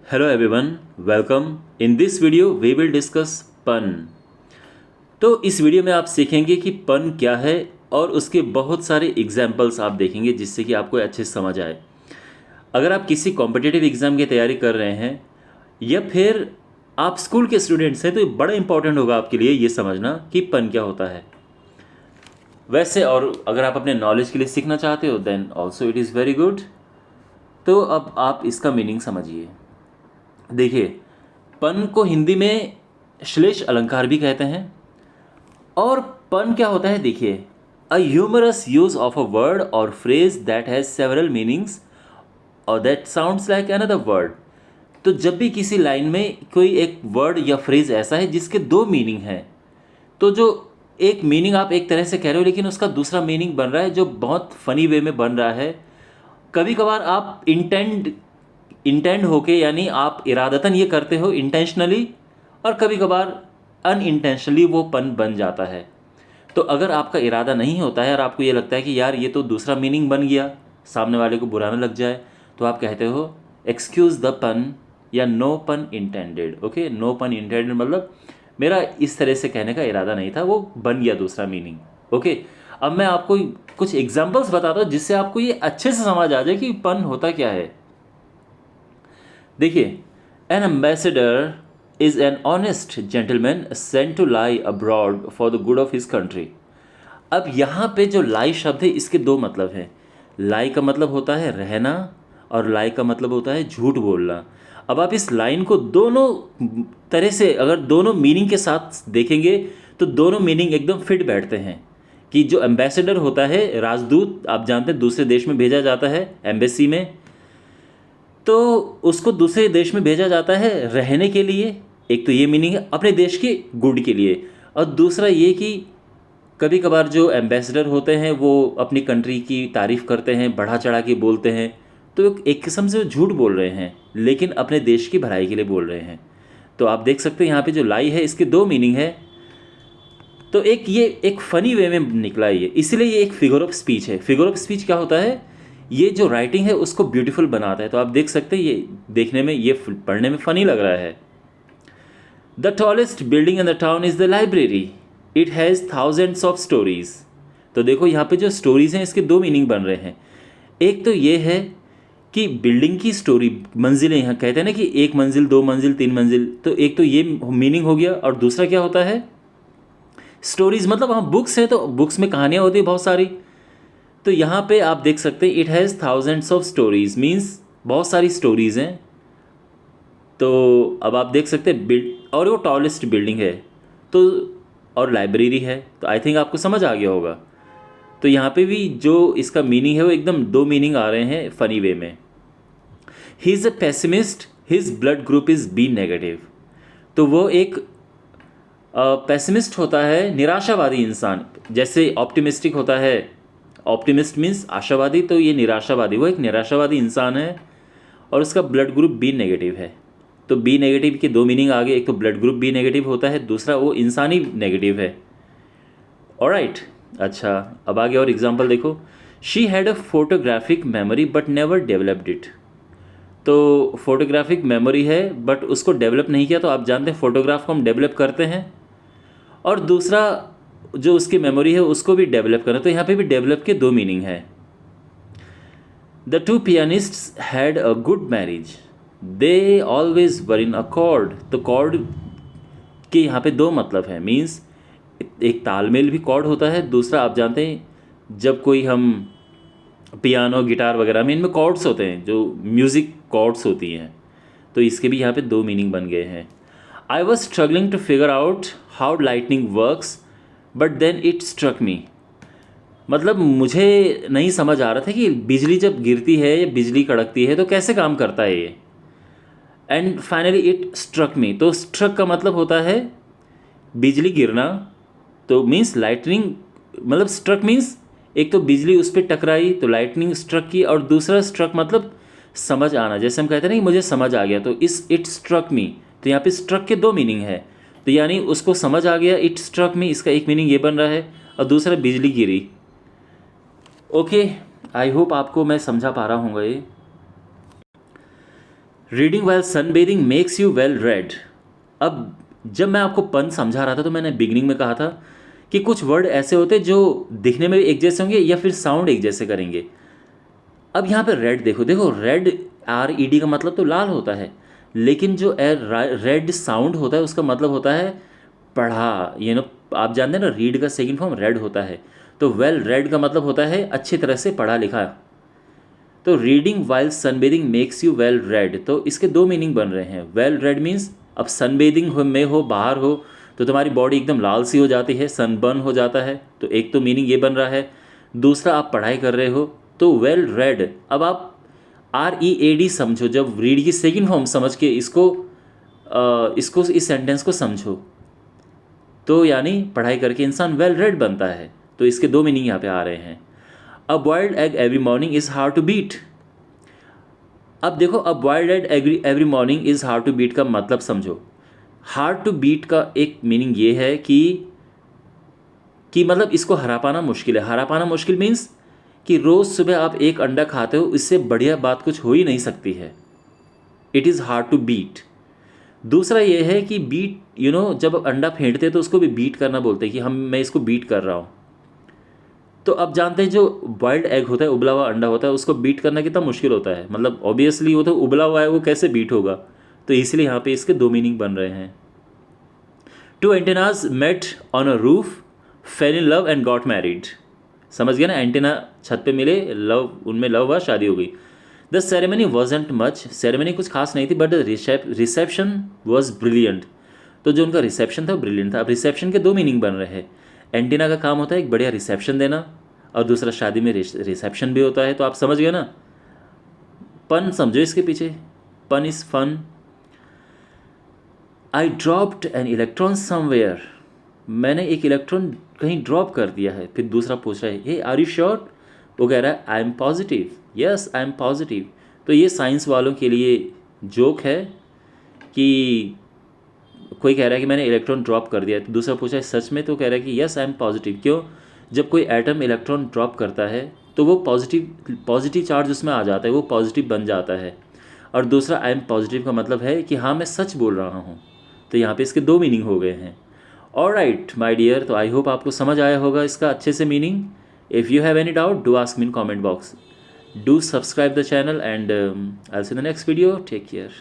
Hello everyone, welcome. In this video we will discuss पन। तो इस वीडियो में आप सीखेंगे कि पन क्या है और उसके बहुत सारे एग्जाम्पल्स आप देखेंगे जिससे कि आपको अच्छे से समझ आए। अगर आप किसी कॉम्पिटिटिव एग्ज़ाम की तैयारी कर रहे हैं या फिर आप स्कूल के स्टूडेंट्स हैं तो ये बड़ा इंपॉर्टेंट होगा आपके लिए ये समझना कि पन क्या होता है। वैसे और अगर आप अपने नॉलेज के लिए सीखना चाहते हो then also it is very good. तो अब आप इसका मीनिंग समझिए। देखिए, पन को हिंदी में श्लेष अलंकार भी कहते हैं। और पन क्या होता है देखिए, a humorous use of a word और phrase that has several meanings और that sounds like another word. तो जब भी किसी लाइन में कोई एक वर्ड या फ्रेज ऐसा है जिसके दो मीनिंग हैं, तो जो एक मीनिंग आप एक तरह से कह रहे हो लेकिन उसका दूसरा मीनिंग बन रहा है जो बहुत फनी वे में बन रहा है। कभी कभार आप इंटेंड होके यानी आप इरादतन ये करते हो इंटेंशनली, और कभी कभार अनइंटेंशनली वो पन बन जाता है। तो अगर आपका इरादा नहीं होता है और आपको ये लगता है कि यार ये तो दूसरा मीनिंग बन गया, सामने वाले को बुरा ना लग जाए, तो आप कहते हो एक्सक्यूज़ द पन या no pun intended. Okay, no pun intended मतलब मेरा इस तरह से कहने का इरादा नहीं था, वो बन गया दूसरा मीनिंग। ओके, अब मैं आपको कुछ एग्जांपल्स बताता हूँ जिससे आपको ये अच्छे से समझ आ जाए कि पन होता क्या है। देखिए, an ambassador is an honest gentleman sent to lie abroad for the good of his country. अब यहाँ पे जो लाई शब्द है इसके दो मतलब हैं। लाई का मतलब होता है रहना और लाई का मतलब होता है झूठ बोलना। अब आप इस लाइन को दोनों तरह से अगर दोनों मीनिंग के साथ देखेंगे तो दोनों मीनिंग एकदम फिट बैठते हैं। कि जो एम्बेसडर होता है राजदूत, आप जानते हैं दूसरे देश में भेजा जाता है एम्बेसी में, तो उसको दूसरे देश में भेजा जाता है रहने के लिए। एक तो ये मीनिंग है अपने देश के गुड के लिए, और दूसरा ये कि कभी कभार जो एम्बेसडर होते हैं वो अपनी कंट्री की तारीफ़ करते हैं, बढ़ा चढ़ा के बोलते हैं, तो एक किस्म से वो झूठ बोल रहे हैं लेकिन अपने देश की भलाई के लिए बोल रहे हैं। तो आप देख सकते हैं यहाँ पे जो लाई है इसके दो मीनिंग है। तो ये एक फ़नी वे में निकला है ये, इसलिए ये एक फिगर ऑफ स्पीच है। फिगर ऑफ स्पीच क्या होता है, ये जो राइटिंग है उसको ब्यूटीफुल बनाता है। तो आप देख सकते हैं ये देखने में, ये पढ़ने में फ़नी लग रहा है। The tallest building in the town is the library, it has thousands of stories. तो देखो यहाँ पे जो स्टोरीज़ हैं इसके दो मीनिंग बन रहे हैं। एक तो ये है कि बिल्डिंग की स्टोरी, मंजिलें, यहाँ कहते हैं ना कि एक मंजिल, दो मंजिल, तीन मंजिल, तो एक तो ये मीनिंग हो गया। और दूसरा क्या होता है, स्टोरीज मतलब हाँ बुक्स हैं तो बुक्स में कहानियाँ होती है बहुत सारी। तो यहाँ पे आप देख सकते हैं it has thousands of stories means बहुत सारी स्टोरीज़ हैं। तो अब आप देख सकते हैं और वो टॉलेस्ट बिल्डिंग है तो, और लाइब्रेरी है, तो आई थिंक आपको समझ आ गया होगा। तो यहाँ पे भी जो इसका मीनिंग है वो एकदम दो मीनिंग आ रहे हैं फ़नी वे में। He is a pessimist, his blood group is B negative. तो वो एक पेसिमिस्ट होता है, निराशावादी इंसान। जैसे ऑप्टिमिस्टिक होता है, ऑप्टिमिस्ट मीन्स आशावादी, तो ये निराशावादी, वो एक निराशावादी इंसान है और उसका ब्लड ग्रुप बी नेगेटिव है। तो बी नेगेटिव के दो मीनिंग आ गए, एक तो ब्लड ग्रुप बी नेगेटिव होता है, दूसरा वो इंसानी नेगेटिव है। ऑलराइट, अच्छा अब आगे और एग्जांपल देखो। She had a photographic memory but never developed it. तो फोटोग्राफिक मेमोरी है बट उसको डेवलप नहीं किया। तो आप जानते हैं फोटोग्राफ को हम डेवलप करते हैं, और दूसरा जो उसकी मेमोरी है उसको भी डेवलप करना। तो यहाँ पे भी डेवलप के दो मीनिंग है। The two pianists had a good marriage, they always were in accord. तो कॉर्ड के यहाँ पे दो मतलब है, मीन्स एक तालमेल भी कॉर्ड होता है, दूसरा आप जानते हैं जब कोई हम पियानो गिटार वगैरह में इनमें कॉर्ड्स होते हैं जो म्यूज़िक कॉर्ड्स होती हैं, तो इसके भी यहाँ पे दो मीनिंग बन गए हैं। I was struggling to figure out how lightning works but then it struck me. मतलब मुझे नहीं समझ आ रहा था कि बिजली जब गिरती है या बिजली कड़कती है तो कैसे काम करता है ये। And finally it struck me, तो स्ट्रक का मतलब होता है बिजली गिरना, तो मीन्स लाइटनिंग, मतलब स्ट्रक मीन्स एक तो बिजली उस पर टकराई तो लाइटनिंग स्ट्रक की, और दूसरा स्ट्रक मतलब समझ आना। जैसे हम कहते हैं ना कि मुझे समझ आ गया, तो इस इट स्ट्रक मी, तो यहाँ पे स्ट्रक के दो मीनिंग है। तो यानी उसको समझ आ गया, इट स्ट्रक मी, इसका एक मीनिंग ये बन रहा है, और दूसरा बिजली गिरी। ओके, आई होप आपको मैं समझा पा रहा हूँगा ये। Reading while sunbathing makes you well red. अब जब मैं आपको पन समझा रहा था तो मैंने बिगिनिंग में कहा था कि कुछ वर्ड ऐसे होते हैं जो दिखने में एक जैसे होंगे या फिर साउंड एक जैसे करेंगे। अब यहाँ पे रेड देखो, देखो रेड RED का मतलब तो लाल होता है, लेकिन जो रेड साउंड होता है उसका मतलब होता है पढ़ा। आप जानते हैं ना, रीड का सेकंड फॉर्म रेड होता है। तो वेल रेड का मतलब होता है अच्छी तरह से पढ़ा लिखा। तो reading while sunbathing makes you well red, तो इसके दो मीनिंग बन रहे हैं। वेल रेड मीन्स अब सनबेदिंग में हो, बाहर हो, तो तुम्हारी बॉडी एकदम लाल सी हो जाती है, सनबर्न हो जाता है, तो एक तो मीनिंग ये बन रहा है। दूसरा, आप पढ़ाई कर रहे हो तो वेल रेड। अब आप READ समझो, जब रीड की सेकंड फॉर्म समझ के इसको इस सेंटेंस को समझो, तो यानी पढ़ाई करके इंसान वेल रेड बनता है। तो इसके दो मीनिंग यहाँ पे आ रहे हैं। A boiled egg every morning is hard to beat. अब देखो, a boiled egg every morning is hard to beat का मतलब समझो। हार्ड टू बीट का एक मीनिंग ये है कि मतलब इसको हरा पाना मुश्किल है। हरा पाना मुश्किल मीन्स कि रोज़ सुबह आप एक अंडा खाते हो, इससे बढ़िया बात कुछ हो ही नहीं सकती है। It is hard to beat. दूसरा ये है कि बीट, जब आप अंडा फेंटते हैं तो उसको भी बीट करना बोलते हैं कि मैं इसको बीट कर रहा हूँ। तो अब जानते हैं जो बॉइल्ड एग होता है, उबला हुआ अंडा होता है, उसको बीट करना कितना मुश्किल होता है। मतलब ऑब्वियसली वो तो उबला हुआ है, वो कैसे बीट होगा। तो इसलिए यहाँ पे इसके दो मीनिंग बन रहे हैं। Two antennas met on a roof, fell in love and got married. समझ गया ना, एंटेना छत पे मिले, लव, उनमें लव हुआ, शादी हो गई। The ceremony wasn't much, ceremony कुछ खास नहीं थी, but the reception was brilliant. तो जो उनका रिसेप्शन था ब्रिलियंट था। अब रिसेप्शन के दो मीनिंग बन रहे हैं। एंटीना का काम होता है एक बढ़िया रिसेप्शन देना, और दूसरा शादी में रिसेप्शन भी होता है। तो आप समझ गए ना, पन समझो इसके पीछे, pun is fun. I dropped an electron somewhere, मैंने एक इलेक्ट्रॉन कहीं ड्रॉप कर दिया है। फिर दूसरा पूछ रहा है, हे आर यू श्योर? वो कह रहा है I am positive, yes I am positive. तो ये साइंस वालों के लिए जोक है कि कोई कह रहा है कि मैंने इलेक्ट्रॉन ड्रॉप कर दिया, तो दूसरा पूछा है सच में? तो कह रहा है कि यस आई एम पॉजिटिव। क्यों? जब कोई एटम इलेक्ट्रॉन ड्रॉप करता है तो वो पॉजिटिव चार्ज उसमें आ जाता है, वो पॉजिटिव बन जाता है। और दूसरा आई एम पॉजिटिव का मतलब है कि हाँ मैं सच बोल रहा हूँ। तो यहाँ पे इसके दो मीनिंग हो गए हैं। ऑलराइट माय डियर, तो आई होप आपको समझ आया होगा इसका अच्छे से meaning. If you have any doubt, do ask me in comment box. Do subscribe the channel and I will see the next video. Take care.